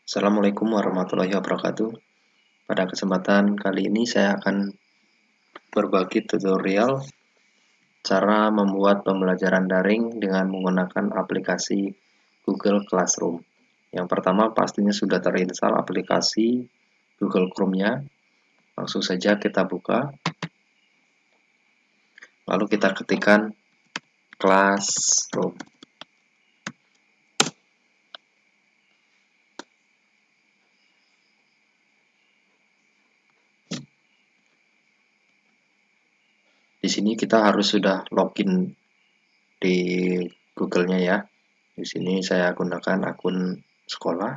Assalamualaikum warahmatullahi wabarakatuh. Pada kesempatan kali ini saya akan berbagi tutorial cara membuat pembelajaran daring dengan menggunakan aplikasi Google Classroom. Yang pertama pastinya sudah terinstall aplikasi Google Chrome-nya. Langsung saja kita buka. Lalu kita ketikkan Classroom. Di sini kita harus sudah login di Google-nya ya. Di sini saya gunakan akun sekolah.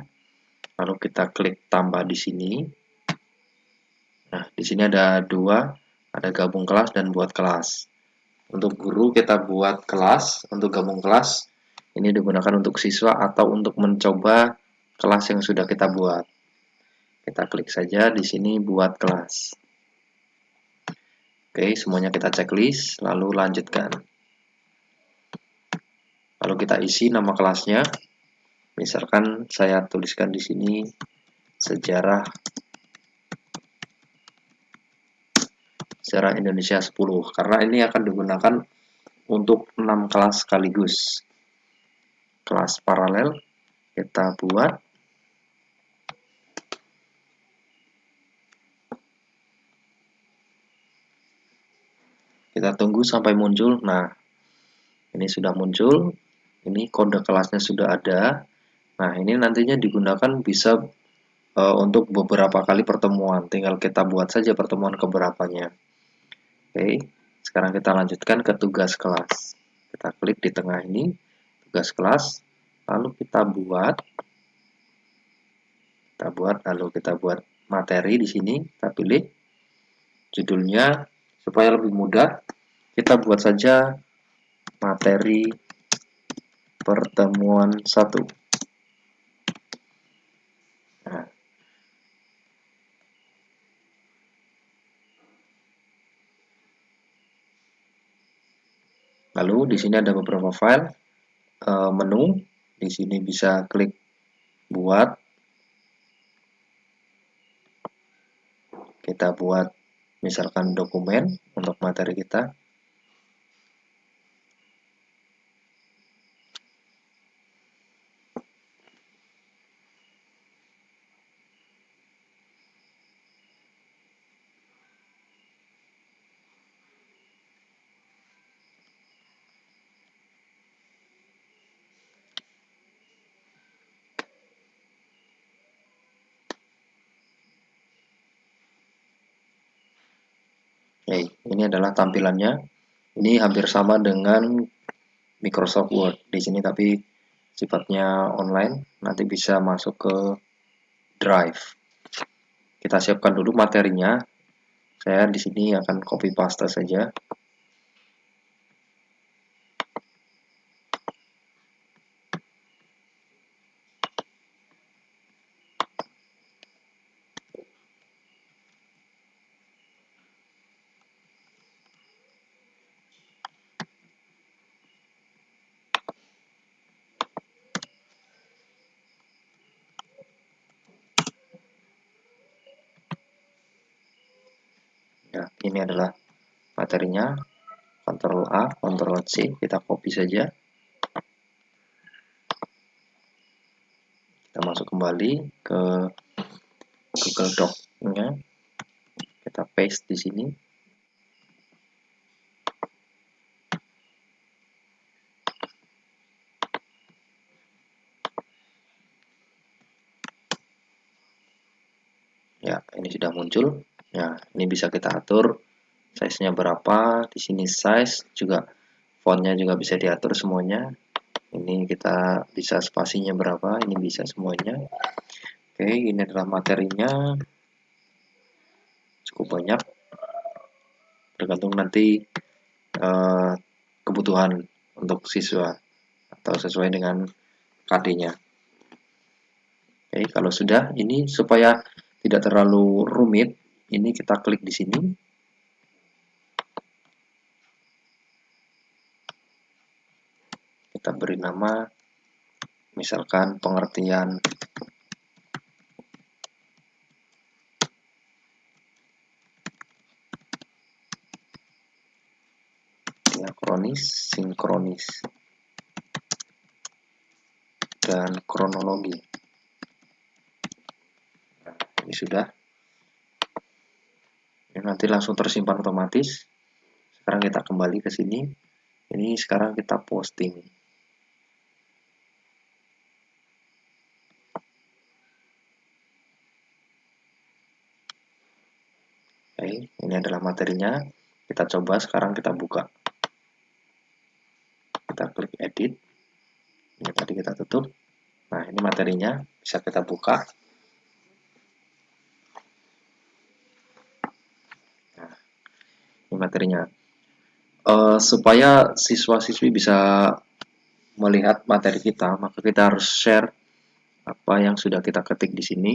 Lalu kita klik tambah di sini. Nah, di sini ada dua, ada gabung kelas dan buat kelas. Untuk guru kita buat kelas, untuk gabung kelas ini digunakan untuk siswa atau untuk mencoba kelas yang sudah kita buat. Kita klik saja di sini buat kelas. Oke, semuanya kita checklist, lalu lanjutkan. Lalu kita isi nama kelasnya. Misalkan saya tuliskan di sini sejarah Indonesia 10 karena ini akan digunakan untuk 6 kelas sekaligus. Kelas paralel kita buat. Kita tunggu sampai muncul. Nah, ini sudah muncul. Ini kode kelasnya sudah ada. Nah, ini nantinya digunakan bisa untuk beberapa kali pertemuan. Tinggal kita buat saja pertemuan keberapanya. Oke, sekarang kita lanjutkan ke tugas kelas. Kita klik di tengah ini, tugas kelas. Lalu kita buat, lalu kita buat materi di sini. Kita pilih judulnya supaya lebih mudah. Kita buat saja materi pertemuan 1. Nah, lalu di sini ada beberapa file menu. Di sini bisa klik buat. Kita buat misalkan dokumen untuk materi kita. Ini adalah tampilannya. Ini hampir sama dengan Microsoft Word di sini, tapi sifatnya online. Nanti bisa masuk ke Drive. Kita siapkan dulu materinya. Saya di sini akan copy paste saja. Ya, ini adalah materinya. Ctrl A, Ctrl C, kita copy saja. Kita masuk kembali ke Google Doc-nya. Kita paste di sini. Ya, ini sudah muncul. Ya, ini bisa kita atur size-nya berapa. Di sini size juga, fontnya juga bisa diatur semuanya. Ini kita bisa spasinya berapa, ini bisa semuanya. Oke, ini adalah materinya. Cukup banyak. Tergantung nanti kebutuhan untuk siswa atau sesuai dengan KD-nya. Oke, kalau sudah, ini supaya tidak terlalu rumit, ini kita klik di sini. Kita beri nama, misalkan pengertian asinkronis, sinkronis, dan kronologi. Nah, ini sudah. Ini nanti langsung tersimpan otomatis. Sekarang kita kembali ke sini. Ini sekarang kita posting. Oke, ini adalah materinya. Kita coba sekarang kita buka. Kita klik edit. Ini tadi kita tutup. Nah, ini materinya. Bisa kita buka. Nah, ini materinya. Supaya siswa-siswi bisa melihat materi kita, maka kita harus share apa yang sudah kita ketik di sini.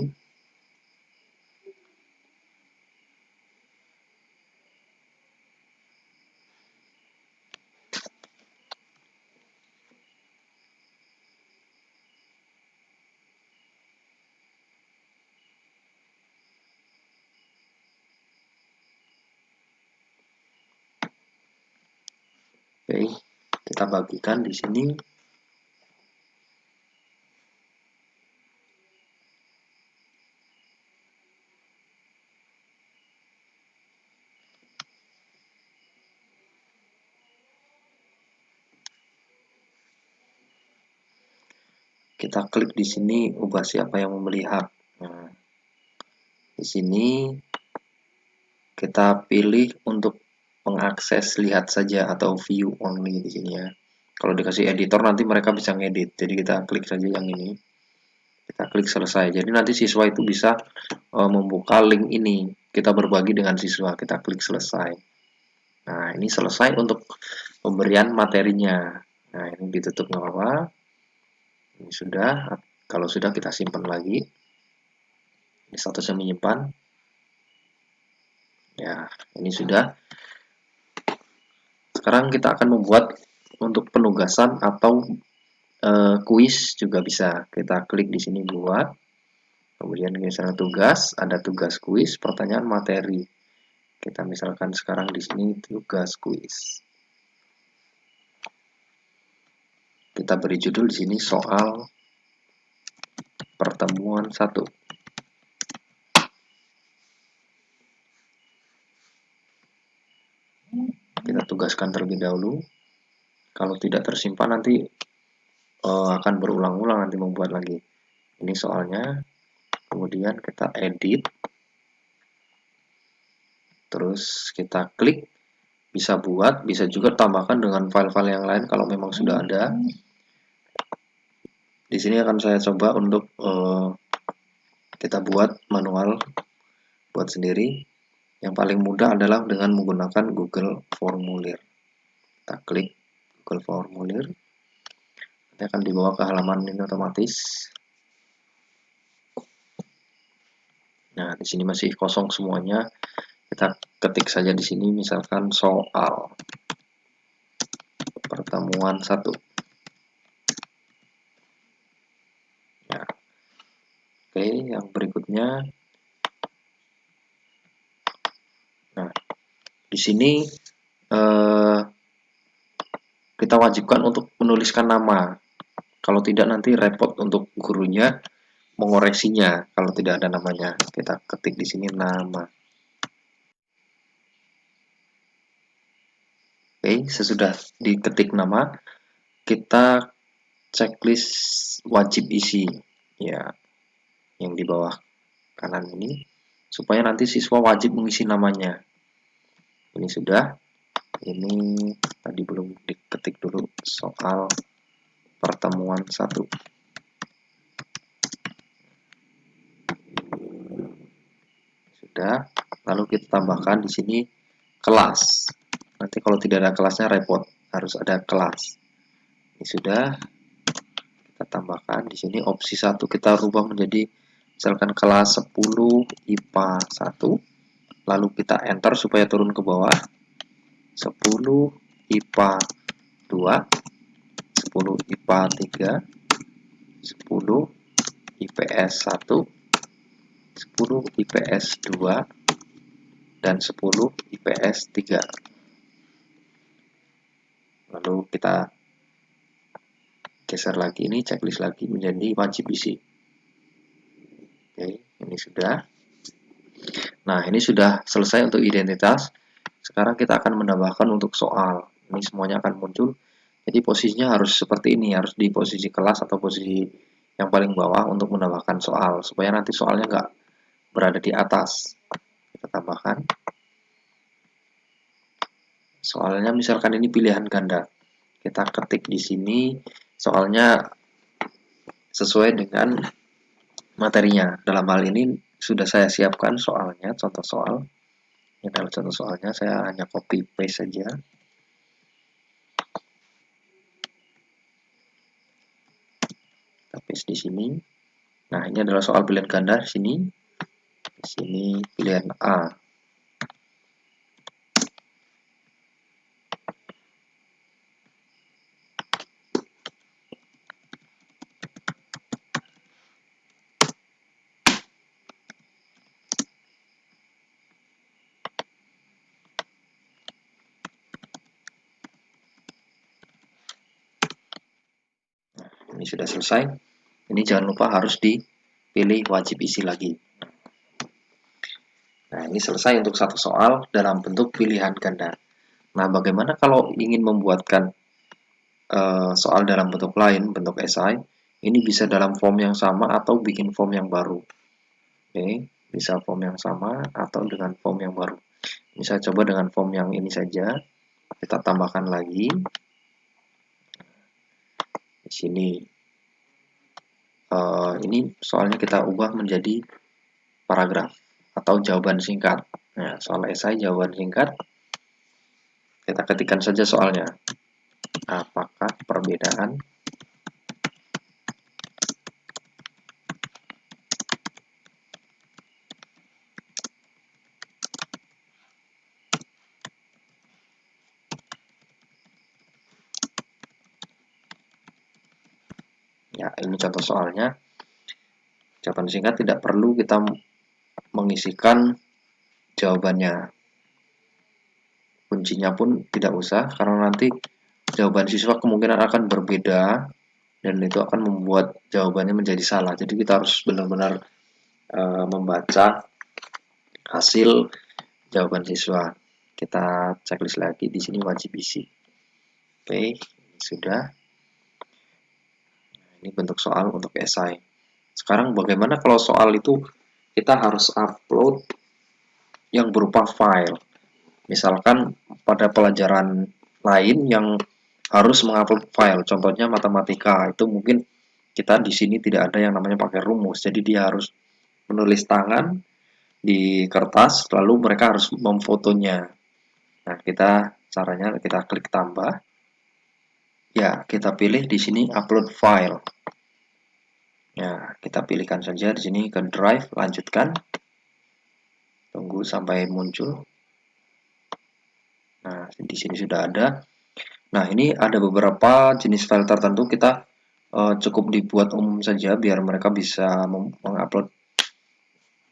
Oke, kita bagikan di sini. Kita klik di sini, ubah siapa yang mau melihat. Nah, di sini kita pilih untuk mengakses lihat saja atau view only di sini ya. Kalau dikasih editor nanti mereka bisa ngedit. Jadi kita klik saja yang ini. Kita klik selesai. Jadi nanti siswa itu bisa membuka link ini. Kita berbagi dengan siswa. Kita klik selesai. Nah, ini selesai untuk pemberian materinya. Nah, ini ditutup nggak apa-apa. Ini sudah. Kalau sudah kita simpan lagi. Ini statusnya menyimpan. Ya, ini sudah. Sekarang kita akan membuat untuk penugasan atau kuis juga bisa. Kita klik di sini buat. Kemudian misalnya tugas, ada tugas kuis, pertanyaan materi. Kita misalkan sekarang di sini tugas kuis. Kita beri judul di sini soal pertemuan 1. Kita tugaskan terlebih dahulu. Kalau tidak tersimpan nanti akan berulang-ulang nanti membuat lagi. Ini soalnya. Kemudian kita edit. Terus kita klik. Bisa buat, bisa juga tambahkan dengan file-file yang lain kalau memang sudah ada. Di sini akan saya coba untuk kita buat manual, buat sendiri. Yang paling mudah adalah dengan menggunakan Google Formulir. Kita klik Google Formulir, nanti akan dibawa ke halaman ini otomatis. Nah, di sini masih kosong semuanya. Kita ketik saja di sini, misalkan soal pertemuan 1. Ya. Oke, yang berikutnya. Nah, di sini kita wajibkan untuk menuliskan nama. Kalau tidak nanti repot untuk gurunya mengoreksinya kalau tidak ada namanya. Kita ketik di sini nama. Oke, sesudah diketik nama, kita checklist wajib isi. Ya, yang di bawah kanan ini supaya nanti siswa wajib mengisi namanya. Ini sudah. Ini tadi belum diketik dulu soal pertemuan 1. Sudah. Lalu kita tambahkan di sini kelas. Nanti kalau tidak ada kelasnya repot, harus ada kelas. Ini sudah. Kita tambahkan di sini opsi 1 kita rubah menjadi misalkan kelas 10 IPA 1. Lalu kita enter supaya turun ke bawah. 10 IPA 2, 10 IPA 3, 10 IPS 1, 10 IPS 2, dan 10 IPS 3. Lalu kita geser lagi, ini checklist lagi menjadi wajib isi. Oke, ini sudah. Nah, ini sudah selesai untuk identitas. Sekarang kita akan menambahkan untuk soal. Ini semuanya akan muncul. Jadi posisinya harus seperti ini, harus di posisi kelas atau posisi yang paling bawah untuk menambahkan soal, supaya nanti soalnya nggak berada di atas. Kita tambahkan. Soalnya misalkan ini pilihan ganda. Kita ketik di sini soalnya sesuai dengan materinya. Dalam hal ini sudah saya siapkan soalnya, contoh soal. Ini adalah contoh soalnya, saya hanya copy paste saja. Kita paste di sini. Nah, ini adalah soal pilihan ganda di sini. Di sini pilihan A. Ini sudah selesai. Ini jangan lupa harus dipilih wajib isi lagi. Nah, ini selesai untuk satu soal dalam bentuk pilihan ganda. Nah, bagaimana kalau ingin membuatkan soal dalam bentuk lain, bentuk esai? Ini bisa dalam form yang sama atau bikin form yang baru. Oke, bisa form yang sama atau dengan form yang baru. Bisa coba dengan form yang ini saja. Kita tambahkan lagi. Di sini ini soalnya kita ubah menjadi paragraf atau jawaban singkat. Nah, soal esai jawaban singkat. Kita ketikkan saja soalnya. Apakah perbedaan ya, ini contoh soalnya. Jawaban singkat tidak perlu kita mengisikan jawabannya. Kuncinya pun tidak usah, karena nanti jawaban siswa kemungkinan akan berbeda dan itu akan membuat jawabannya menjadi salah. Jadi kita harus benar-benar membaca hasil jawaban siswa. Kita checklist lagi di sini wajib isi. Oke, sudah. Ini bentuk soal untuk esai. Sekarang bagaimana kalau soal itu kita harus upload yang berupa file. Misalkan pada pelajaran lain yang harus mengupload file, contohnya matematika, itu mungkin kita di sini tidak ada yang namanya pakai rumus, jadi dia harus menulis tangan di kertas, lalu mereka harus memfotonya. Nah, caranya kita klik tambah, ya kita pilih di sini upload file. Ya, kita pilihkan saja di sini ke drive, lanjutkan, tunggu sampai muncul. Nah, di sini sudah ada. Nah, ini ada beberapa jenis file tertentu, kita cukup dibuat umum saja biar mereka bisa mengupload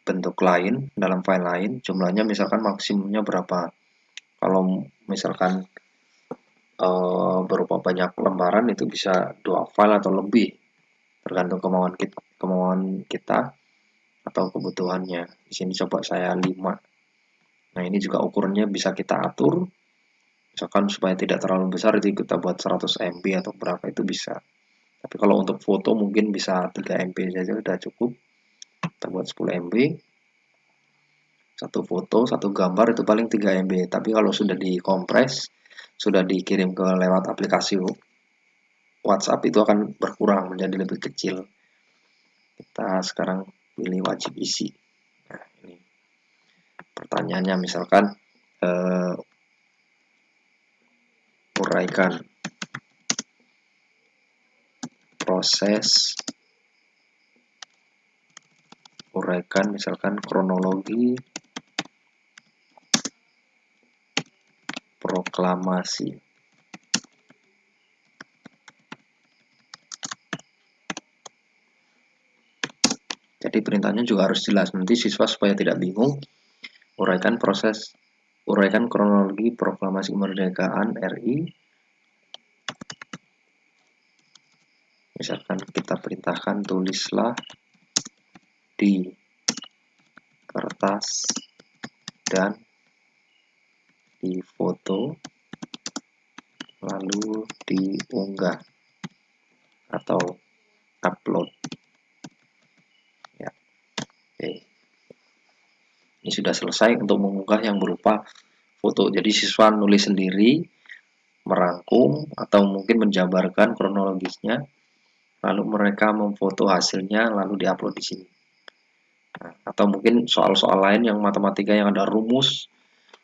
bentuk lain dalam file lain. Jumlahnya misalkan maksimumnya berapa. Kalau misalkan berupa banyak lembaran itu bisa 2 file atau lebih, tergantung kemauan kita atau kebutuhannya. Di sini coba saya 5. Nah, ini juga ukurannya bisa kita atur. Misalkan supaya tidak terlalu besar, itu kita buat 100 MB atau berapa itu bisa. Tapi kalau untuk foto mungkin bisa 3 MB saja sudah cukup. Kita buat 10 MB. Satu foto, satu gambar itu paling 3 MB. Tapi kalau sudah dikompres, sudah dikirim ke lewat aplikasi WhatsApp, itu akan berkurang menjadi lebih kecil. Kita sekarang pilih wajib isi. Nah, ini pertanyaannya misalkan uraikan proses, uraikan misalkan kronologi proklamasi. Jadi perintahnya juga harus jelas, nanti siswa supaya tidak bingung. Uraikan kronologi proklamasi kemerdekaan RI Misalkan kita perintahkan tulislah di kertas dan di foto lalu diunggah atau upload ya. Oke. Ini sudah selesai untuk mengunggah yang berupa foto. Jadi siswa nulis sendiri, merangkum atau mungkin menjabarkan kronologisnya, lalu mereka memfoto hasilnya lalu diupload di sini. Nah, atau mungkin soal-soal lain yang matematika yang ada rumus,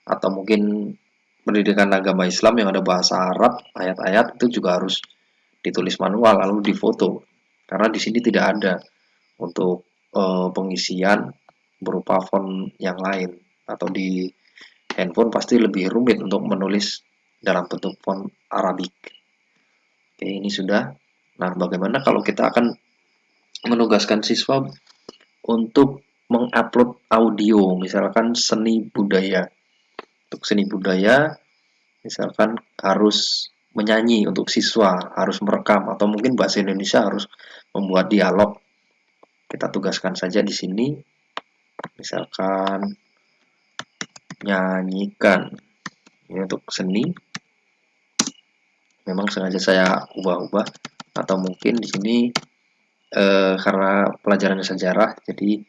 atau mungkin pendidikan agama Islam yang ada bahasa Arab, ayat-ayat itu juga harus ditulis manual lalu difoto. Karena di sini tidak ada untuk pengisian berupa font yang lain, atau di handphone pasti lebih rumit untuk menulis dalam bentuk font Arabik. Oke, ini sudah. Nah, bagaimana kalau kita akan menugaskan siswa untuk mengupload audio, misalkan seni budaya. Untuk seni budaya, misalkan harus menyanyi untuk siswa, harus merekam, atau mungkin bahasa Indonesia harus membuat dialog. Kita tugaskan saja di sini, misalkan nyanyikan. Ini untuk seni. Memang sengaja saya ubah-ubah, atau mungkin di sini karena pelajarannya sejarah, jadi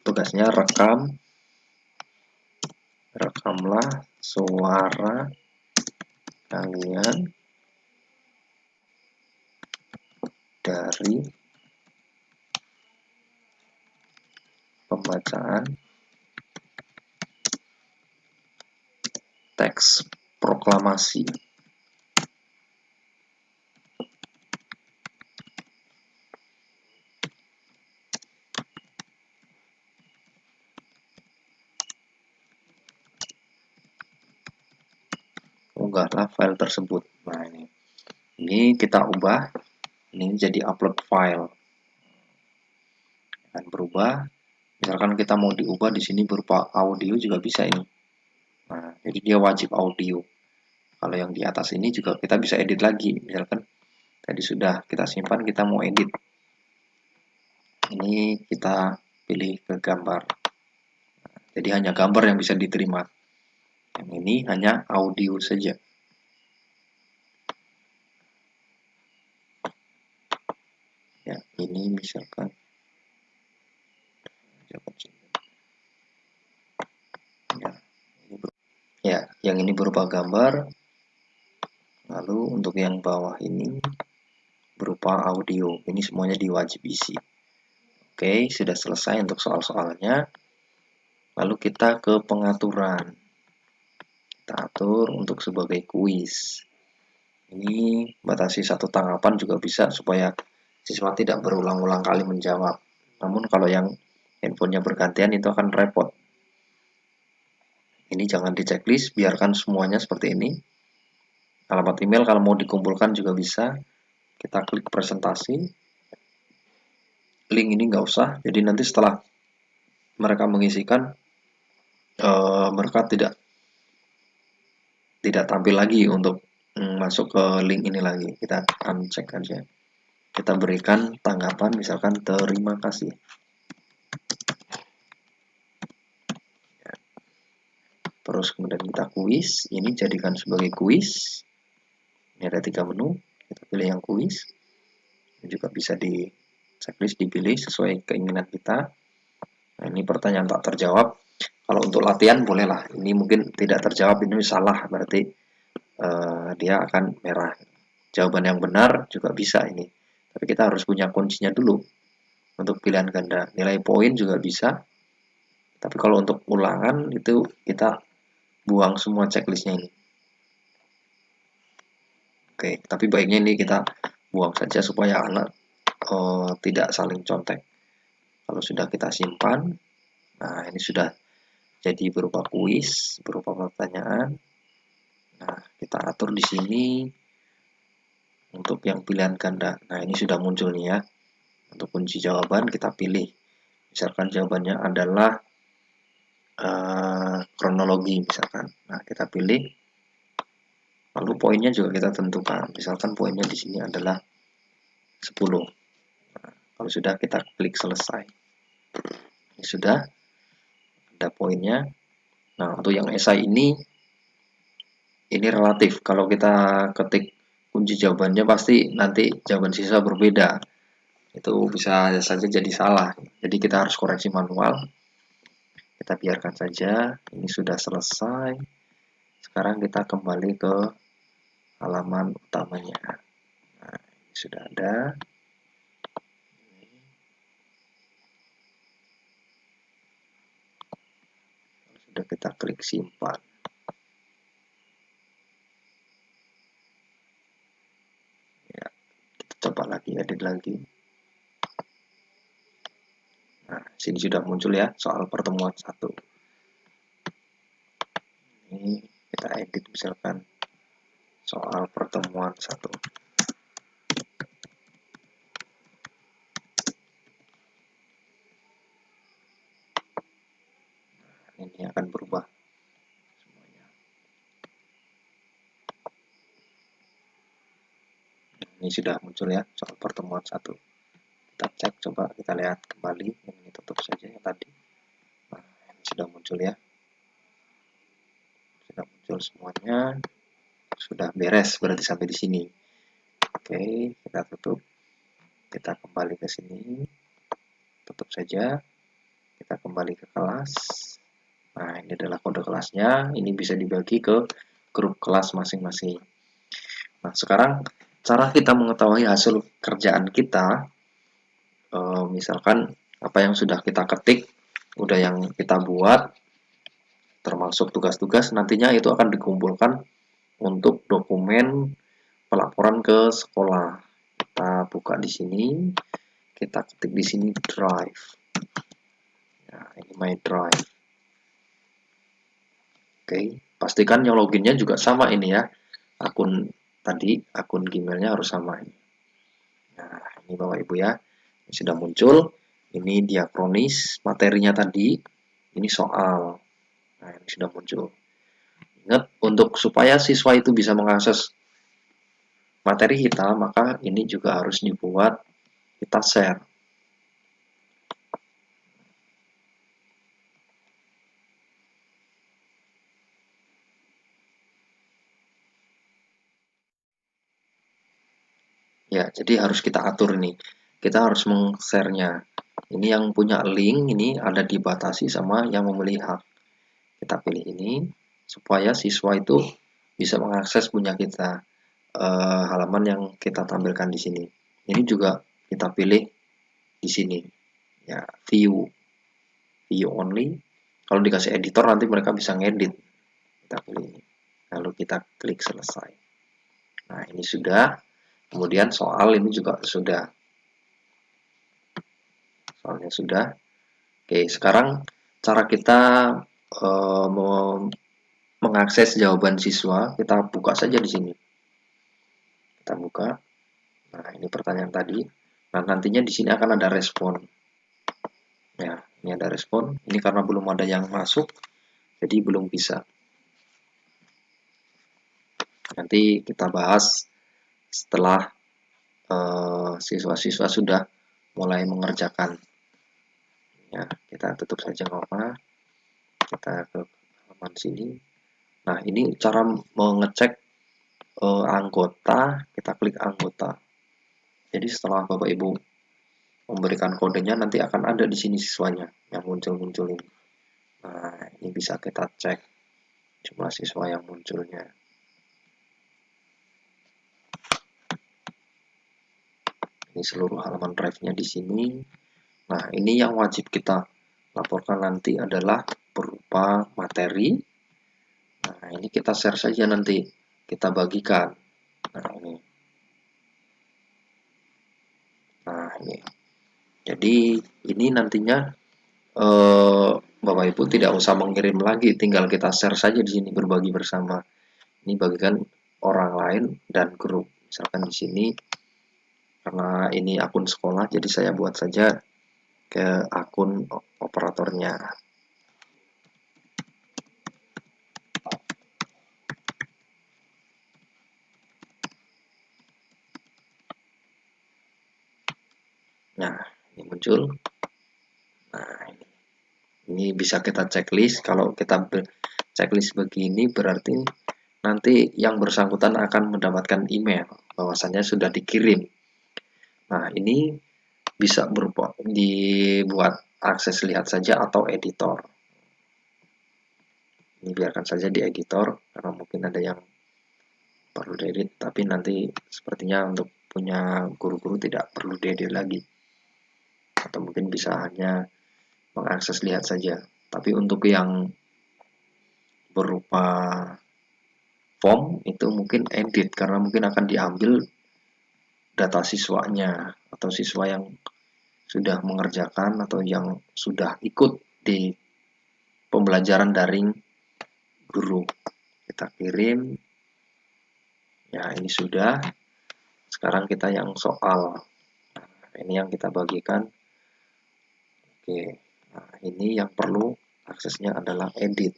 tugasnya rekamlah suara kalian dari pembacaan teks proklamasi. Unggahlah file tersebut. Nah, ini kita ubah, ini jadi upload file. Akan berubah. Misalkan kita mau diubah di sini berupa audio juga bisa ini. Nah, jadi dia wajib audio. Kalau yang di atas ini juga kita bisa edit lagi. Misalkan tadi sudah kita simpan, kita mau edit. Ini kita pilih ke gambar. Jadi hanya gambar yang bisa diterima. Yang ini hanya audio saja. Ya, ini misalkan ya, yang ini berupa gambar. Lalu untuk yang bawah ini berupa audio. Ini semuanya diwajib isi. Oke, sudah selesai untuk soal-soalnya. Lalu kita ke pengaturan. Kita atur untuk sebagai kuis. Ini batasi 1 tanggapan juga bisa supaya siswa tidak berulang-ulang kali menjawab. Namun kalau yang handphonenya bergantian itu akan repot. Ini jangan di checklist, biarkan semuanya seperti ini. Alamat email kalau mau dikumpulkan juga bisa. Kita klik presentasi. Link ini nggak usah, jadi nanti setelah mereka mengisikan, mereka tidak tampil lagi untuk masuk ke link ini lagi. Kita uncheck aja. Kita berikan tanggapan, misalkan terima kasih. Terus kemudian kita kuis, ini jadikan sebagai kuis. Ini ada 3 menu, kita pilih yang kuis. Ini juga bisa di checklist dipilih sesuai keinginan kita. Nah, ini pertanyaan tak terjawab. Kalau untuk latihan bolehlah. Ini mungkin tidak terjawab, ini salah, berarti dia akan merah. Jawaban yang benar juga bisa ini. Tapi kita harus punya kuncinya dulu. Untuk pilihan ganda, nilai poin juga bisa. Tapi kalau untuk ulangan itu kita buang semua checklistnya ini. Oke, tapi baiknya ini kita buang saja supaya anak tidak saling contek. Kalau sudah kita simpan, nah ini sudah jadi berupa kuis, berupa pertanyaan. Nah, kita atur di sini untuk yang pilihan ganda. Nah, ini sudah muncul nih ya. Untuk kunci jawaban kita pilih. Misalkan jawabannya adalah kronologi misalkan. Nah, kita pilih Lalu poinnya juga kita tentukan. Misalkan poinnya di sini adalah 10. Nah, kalau sudah kita klik selesai. Ini sudah ada poinnya. Nah, untuk yang esai ini relatif. Kalau kita ketik kunci jawabannya pasti nanti jawaban siswa berbeda. Itu bisa saja jadi salah. Jadi kita harus koreksi manual. Kita biarkan saja. Ini sudah selesai. Sekarang kita kembali ke halaman utamanya. Nah, ini sudah ada. Sudah kita klik simpan. Ya, kita coba lagi, edit lagi. Nah, sini sudah muncul ya soal pertemuan 1. Ini kita edit misalkan soal pertemuan 1. Ini akan berubah semuanya. Ini sudah muncul ya soal pertemuan 1. Kita cek, coba kita lihat kembali. Ini tutup saja yang tadi. Nah, ini sudah muncul ya. Sudah muncul semuanya. Sudah beres berarti sampai di sini. Oke, kita tutup. Kita kembali ke sini. Tutup saja. Kita kembali ke kelas. Nah, ini adalah kode kelasnya. Ini bisa dibagi ke grup kelas masing-masing. Nah, sekarang cara kita mengetahui hasil kerjaan kita, misalkan apa yang sudah kita ketik, udah yang kita buat, termasuk tugas-tugas, nantinya itu akan dikumpulkan untuk dokumen pelaporan ke sekolah. Kita buka di sini, kita ketik di sini drive. Nah, ini my drive. Oke, pastikan yang loginnya juga sama ini ya. Akun tadi, akun Gmailnya harus sama ini. Nah, ini Bapak Ibu ya. Ini sudah muncul. Ini diakronis materinya tadi. Ini soal. Nah, ini sudah muncul. Ingat, untuk supaya siswa itu bisa mengakses materi kita, maka ini juga harus dibuat kita share. Ya, jadi harus kita atur nih. Kita harus meng-share-nya. Ini yang punya link ini ada dibatasi sama yang memiliki hak. Kita pilih ini supaya siswa itu bisa mengakses punya kita halaman yang kita tampilkan di sini. Ini juga kita pilih di sini. Ya, view only. Kalau dikasih editor nanti mereka bisa ngedit. Kita pilih ini. Lalu kita klik selesai. Nah, ini sudah. Kemudian soal ini juga sudah. Soalnya sudah. Oke, sekarang cara kita mengakses jawaban siswa, kita buka saja di sini. Kita buka. Nah, ini pertanyaan tadi. Nah, nantinya di sini akan ada respon. Ya, ini ada respon. Ini karena belum ada yang masuk, jadi belum bisa. Nanti kita bahas setelah siswa-siswa sudah mulai mengerjakan. Ya, kita tutup saja apa. Kita ke halaman sini. Nah, ini cara mengecek anggota. Kita klik anggota. Jadi setelah Bapak Ibu memberikan kodenya, nanti akan ada di sini siswanya yang muncul-muncul ini. Nah, ini bisa kita cek jumlah siswa yang munculnya. Ini seluruh halaman drive-nya di sini. Nah, ini yang wajib kita laporkan nanti adalah berupa materi. Nah, ini kita share saja nanti. Kita bagikan. Nah, ini. Nah, ini. Jadi, ini nantinya Bapak Ibu tidak usah mengirim lagi, tinggal kita share saja di sini berbagi bersama. Ini bagikan orang lain dan grup. Misalkan di sini karena ini akun sekolah, jadi saya buat saja ke akun operatornya. Nah, ini muncul. Nah, ini bisa kita checklist. Kalau kita checklist begini berarti nanti yang bersangkutan akan mendapatkan email bahwasannya sudah dikirim. Nah, ini bisa berupa dibuat akses lihat saja atau editor. Ini biarkan saja di editor karena mungkin ada yang perlu diedit, tapi nanti sepertinya untuk punya guru-guru tidak perlu diedit lagi. Atau mungkin bisa hanya mengakses lihat saja. Tapi untuk yang berupa form itu mungkin edit karena mungkin akan diambil data siswanya atau siswa yang sudah mengerjakan atau yang sudah ikut di pembelajaran daring guru. Kita kirim. Ya, ini sudah. Sekarang kita yang soal. Nah, ini yang kita bagikan. Oke. Nah, ini yang perlu aksesnya adalah edit.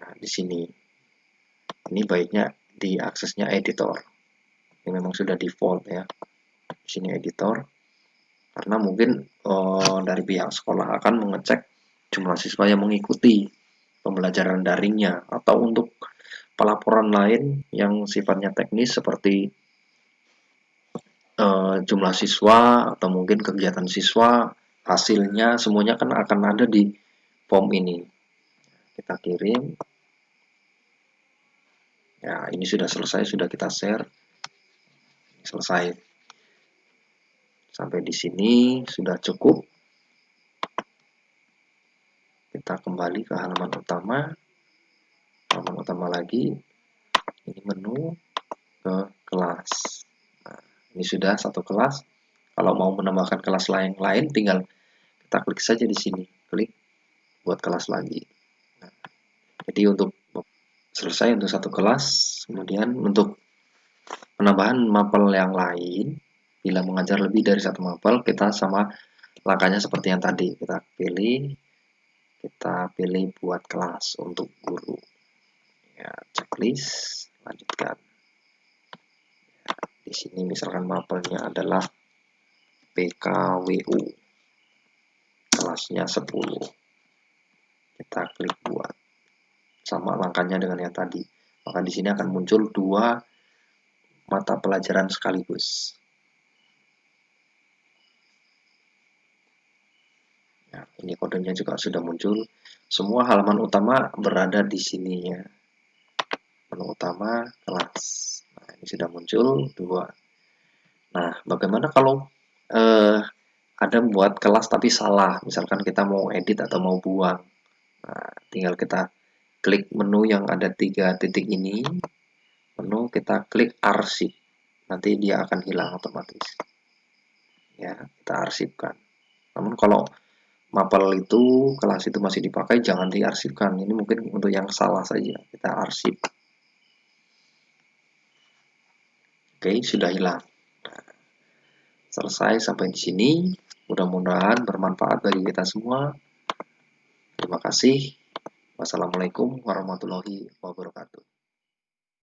Nah, di sini. Ini baiknya di aksesnya editor. Ini memang sudah default ya. Di sini editor. Karena mungkin dari pihak sekolah akan mengecek jumlah siswa yang mengikuti pembelajaran daringnya atau untuk pelaporan lain yang sifatnya teknis seperti jumlah siswa atau mungkin kegiatan siswa hasilnya semuanya kan akan ada di form ini. Kita kirim. Ya, ini sudah selesai, sudah kita share. Selesai. Sampai di sini sudah cukup. Kita kembali ke halaman utama. Halaman utama lagi. Ini menu ke kelas. Nah, ini sudah satu kelas. Kalau mau menambahkan kelas lain tinggal kita klik saja di sini. Klik buat kelas lagi. Nah, jadi untuk selesai untuk satu kelas. Kemudian untuk penambahan mapel yang lain, bila mengajar lebih dari satu mapel, kita sama langkahnya seperti yang tadi. Kita pilih buat kelas untuk guru. Ya, checklist, lanjutkan. Ya, di sini misalkan mapelnya adalah PKWU. Kelasnya 10. Kita klik buat. Sama langkahnya dengan yang tadi. Maka di sini akan muncul 2 mata pelajaran sekaligus. Nah, ini kodenya juga sudah muncul. Semua halaman utama berada di sini ya. Menu utama kelas. Nah, ini sudah muncul 2. Nah, bagaimana kalau ada buat kelas tapi salah? Misalkan kita mau edit atau mau buang. Nah, tinggal kita klik menu yang ada 3 titik ini. Menu kita klik arsip. Nanti dia akan hilang otomatis. Ya, kita arsipkan. Namun kalau mapel itu, kelas itu masih dipakai, jangan diarsipkan. Ini mungkin untuk yang salah saja. Kita arsip. Oke, sudah hilang. Nah, selesai sampai di sini. Mudah-mudahan bermanfaat bagi kita semua. Terima kasih. Wassalamualaikum warahmatullahi wabarakatuh.